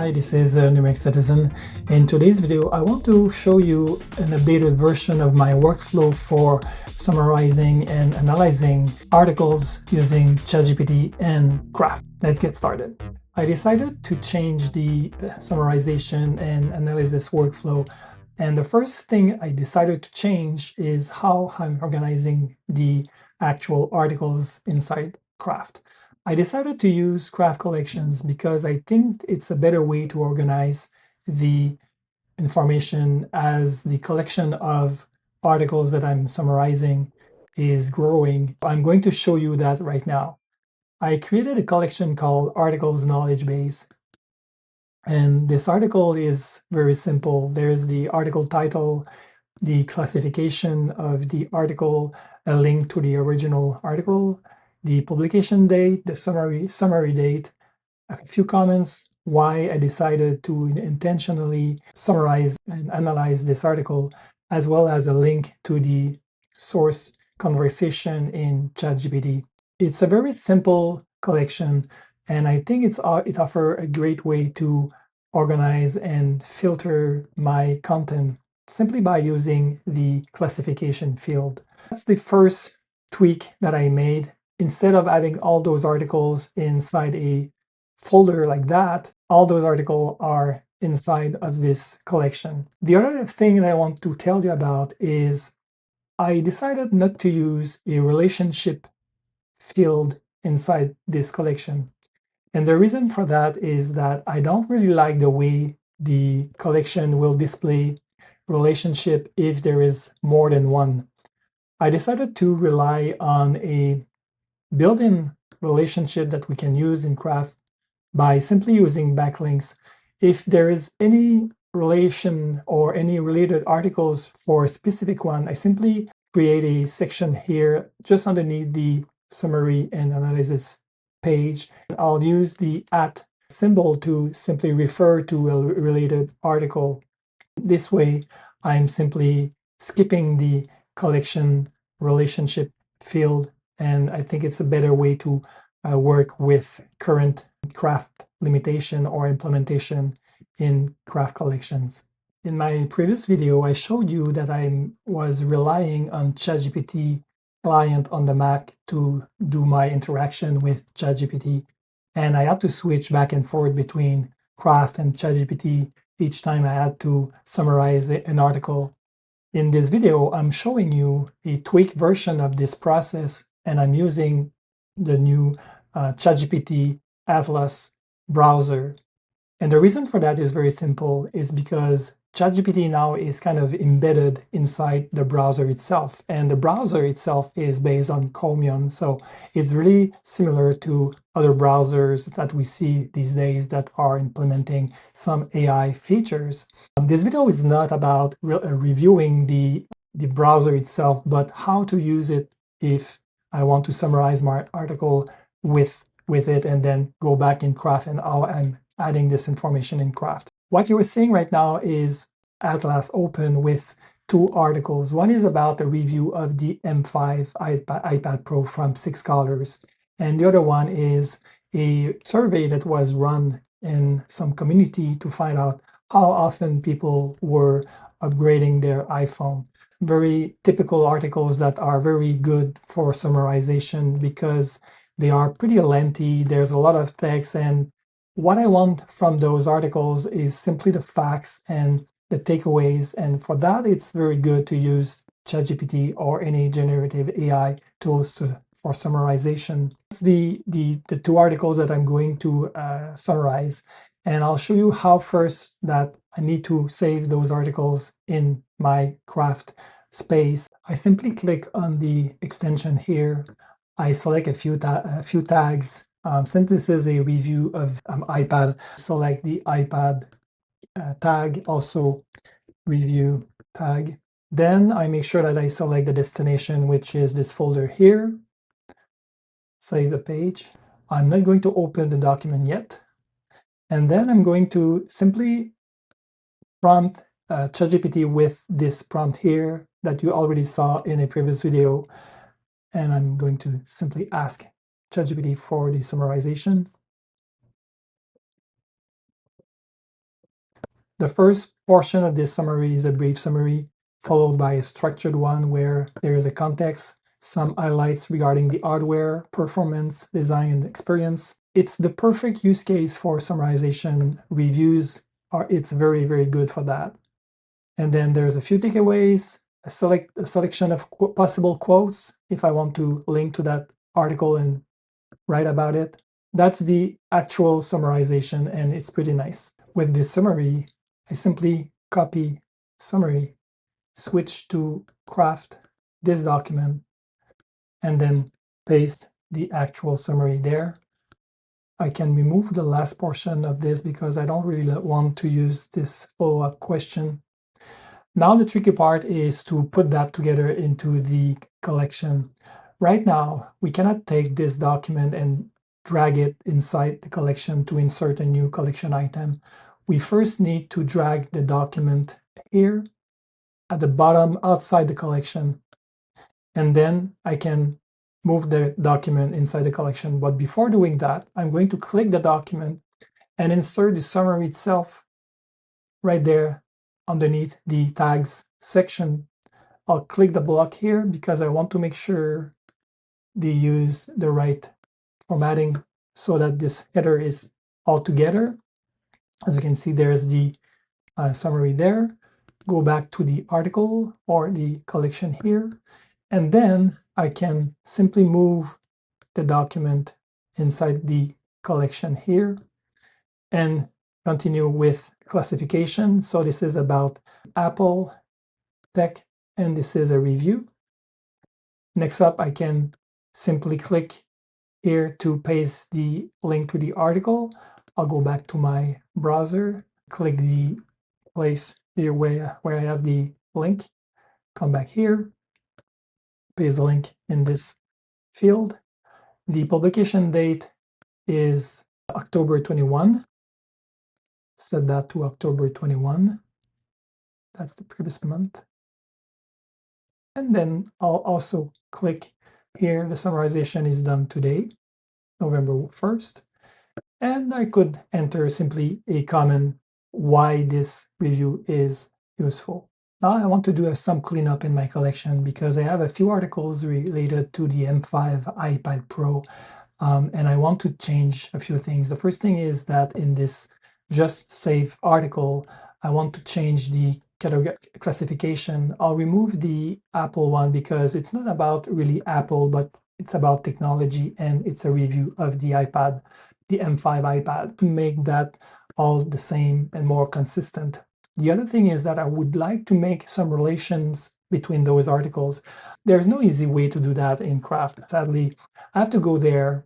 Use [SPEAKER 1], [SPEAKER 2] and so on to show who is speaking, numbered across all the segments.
[SPEAKER 1] Hi, this is New York Citizen. In today's video, I want to show you an updated version of my workflow for summarizing and analyzing articles using ChatGPT and Craft. Let's get started. I decided to change the summarization and analysis workflow. And the first thing I decided to change is how I'm organizing the actual articles inside Craft. I decided to use craft collections because I think it's a better way to organize the information as the collection of articles that I'm summarizing is growing. I'm going to show you that right now. I created a collection called Articles Knowledge Base. And this article is very simple. There's the article title, the classification of the article, a link to the original article, the publication date, the summary date, a few comments, why I decided to intentionally summarize and analyze this article, as well as a link to the source conversation in ChatGPT. It's a very simple collection, and I think it offers a great way to organize and filter my content simply by using the classification field. That's the first tweak that I made. Instead of having all those articles inside a folder like that, all those articles are inside of this collection. The other thing that I want to tell you about is I decided not to use a relationship field inside this collection. And the reason for that is that I don't really like the way the collection will display relationship if there is more than one. I decided to rely on a built-in relationship that we can use in Craft by simply using backlinks. If there is any relation or any related articles for a specific one, I simply create a section here just underneath the summary and analysis page. I'll use the @ symbol to simply refer to a related article. This way, I'm simply skipping the collection relationship field, and I think it's a better way to work with current Craft limitation or implementation in Craft collections. In my previous video, I showed you that I was relying on ChatGPT client on the Mac to do my interaction with ChatGPT, and I had to switch back and forth between Craft and ChatGPT each time I had to summarize an article. In this video, I'm showing you a tweaked version of this process, and I'm using the new ChatGPT Atlas browser. And the reason for that is very simple, is because ChatGPT now is kind of embedded inside the browser itself. And the browser itself is based on Chromium. So it's really similar to other browsers that we see these days that are implementing some AI features. This video is not about reviewing the browser itself, but how to use it if I want to summarize my article with it and then go back in Craft and how I'm adding this information in Craft. What you're seeing right now is Atlas open with two articles. One is about a review of the M5 iPad Pro from 6 Scholars, and the other one is a survey that was run in some community to find out how often people were upgrading their iPhone. Very typical articles that are very good for summarization because they are pretty lengthy. There's a lot of text, and what I want from those articles is simply the facts and the takeaways. And for that, it's very good to use ChatGPT or any generative AI tools for summarization. That's the two articles that I'm going to summarize. And I'll show you how first that I need to save those articles in my Craft space. I simply click on the extension here. I select a few tags. Since this is a review of iPad, select the iPad tag, also review tag. Then I make sure that I select the destination, which is this folder here. Save the page. I'm not going to open the document yet. And then I'm going to simply prompt ChatGPT with this prompt here that you already saw in a previous video. And I'm going to simply ask ChatGPT for the summarization. The first portion of this summary is a brief summary, followed by a structured one where there is a context, some highlights regarding the hardware, performance, design, and experience. It's the perfect use case for summarization. Reviews it's very, very good for that. And then there's a few takeaways, a selection of possible quotes if I want to link to that article and write about it. That's the actual summarization, and it's pretty nice. With this summary, I simply copy summary, switch to craft this document, and then paste the actual summary there. I can remove the last portion of this because I don't really want to use this follow-up question. Now the tricky part is to put that together into the collection. Right now, we cannot take this document and drag it inside the collection to insert a new collection item. We first need to drag the document here at the bottom outside the collection, and then I can move the document inside the collection. But before doing that, I'm going to click the document and insert the summary itself right there underneath the tags section. I'll click the block here because I want to make sure they use the right formatting so that this header is all together. As you can see, there's the summary there. Go back to the article or the collection here, and then I can simply move the document inside the collection here and continue with classification. So this is about Apple tech, and this is a review. Next up, I can simply click here to paste the link to the article. I'll go back to my browser, click the place here where I have the link, come back here, paste the link in this field. The publication date is October 21. Set that to October 21. That's the previous month. And then I'll also click here. The summarization is done today, November 1st. And I could enter simply a comment why this review is useful. Now I want to do some cleanup in my collection because I have a few articles related to the M5 iPad Pro, and I want to change a few things. The first thing is that in this just save article, I want to change the category classification. I'll remove the Apple one because it's not about really Apple, but it's about technology, and it's a review of the iPad, the M5 iPad, to make that all the same and more consistent. The other thing is that I would like to make some relations between those articles. There's no easy way to do that in Craft. Sadly, I have to go there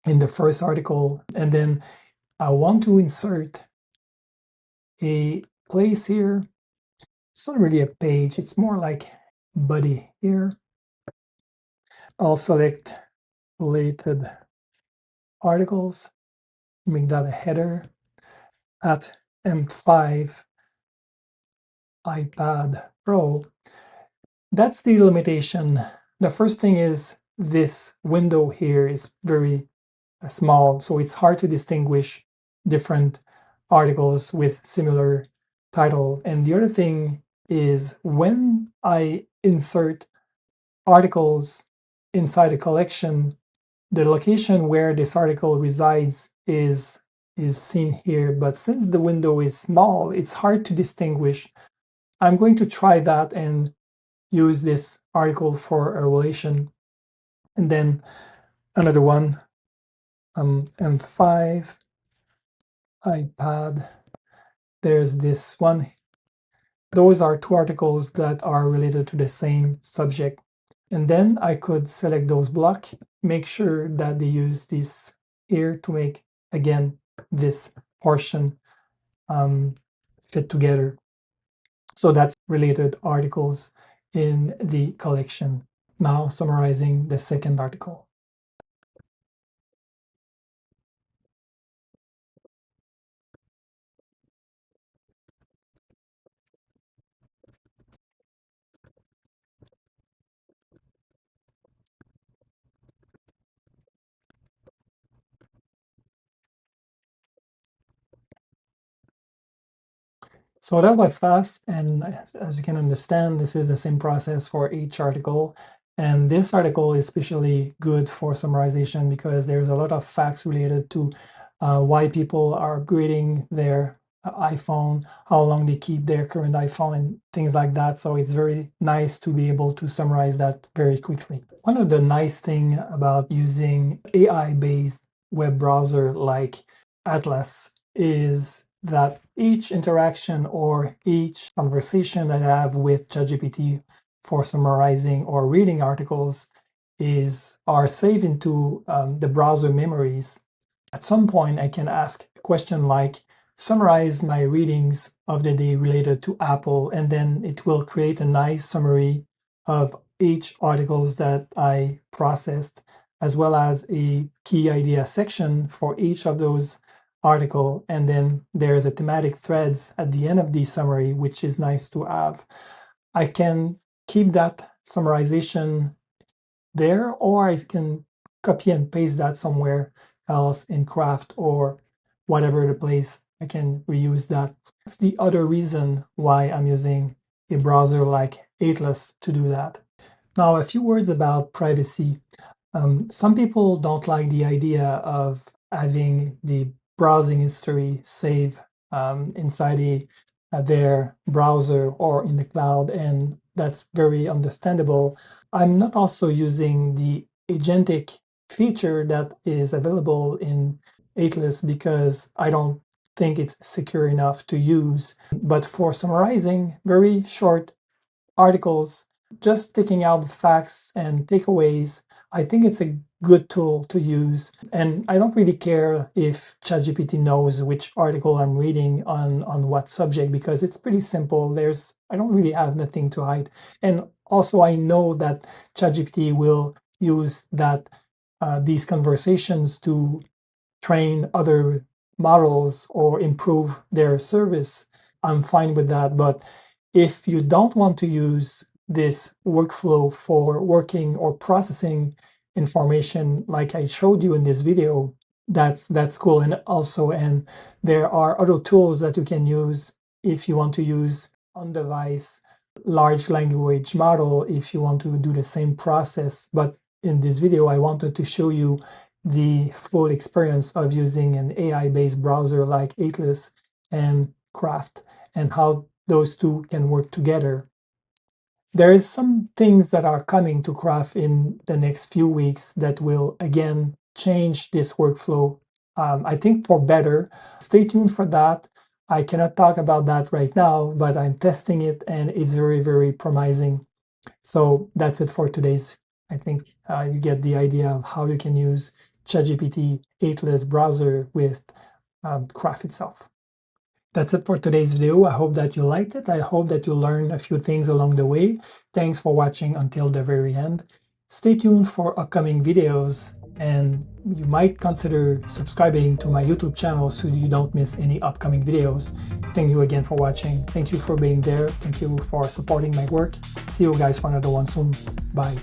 [SPEAKER 1] in the first article, and then I want to insert a place here. It's not really a page, it's more like body here. I'll select related articles, make that a header at M5 iPad Pro. That's the limitation. The first thing is this window here is very small, so it's hard to distinguish different articles with similar title. And the other thing is when I insert articles inside a collection, the location where this article resides is seen here, but since the window is small, it's hard to distinguish. I'm going to try that and use this article for a relation. And then another one, M5 iPad. There's this one. Those are two articles that are related to the same subject. And then I could select those blocks, make sure that they use this here to make, again, this portion fit together. So that's related articles in the collection. Now summarizing the second article. So that was fast, and as you can understand, this is the same process for each article. And this article is especially good for summarization because there's a lot of facts related to why people are upgrading their iPhone, how long they keep their current iPhone, and things like that. So it's very nice to be able to summarize that very quickly. One of the nice thing about using AI-based web browser like Atlas is that each interaction or each conversation that I have with ChatGPT for summarizing or reading articles are saved into the browser memories. At some point, I can ask a question like, summarize my readings of the day related to Apple, and then it will create a nice summary of each articles that I processed, as well as a key idea section for each of those article. And then there's a thematic threads at the end of the summary, which is nice to have. I can keep that summarization there, or I can copy and paste that somewhere else in Craft or whatever the place I can reuse that. That's the other reason why I'm using a browser like Atlas to do that. Now, a few words about privacy. Some people don't like the idea of having the browsing history save inside their browser or in the cloud, and that's very understandable. I'm not also using the agentic feature that is available in Atlas because I don't think it's secure enough to use. But for summarizing very short articles, just taking out the facts and takeaways, I think it's a good tool to use. And I don't really care if ChatGPT knows which article I'm reading on what subject, because it's pretty simple. I don't really have nothing to hide. And also I know that ChatGPT will use these conversations to train other models or improve their service. I'm fine with that. But if you don't want to use this workflow for working or processing information like I showed you in this video, that's cool. And there are other tools that you can use if you want to use on-device large language model, if you want to do the same process. But in this video, I wanted to show you the full experience of using an AI-based browser like Atlas and Craft, and how those two can work together. There is some things that are coming to Craft in the next few weeks that will again change this workflow, I think for better. Stay tuned for that. I cannot talk about that right now, but I'm testing it and it's very, very promising. So that's it for today's. I think you get the idea of how you can use ChatGPT Atlas browser with Craft itself. That's it for today's video. I hope that you liked it. I hope that you learned a few things along the way. Thanks for watching until the very end. Stay tuned for upcoming videos, and you might consider subscribing to my YouTube channel so you don't miss any upcoming videos. Thank you again for watching. Thank you for being there. Thank you for supporting my work. See you guys for another one soon. Bye.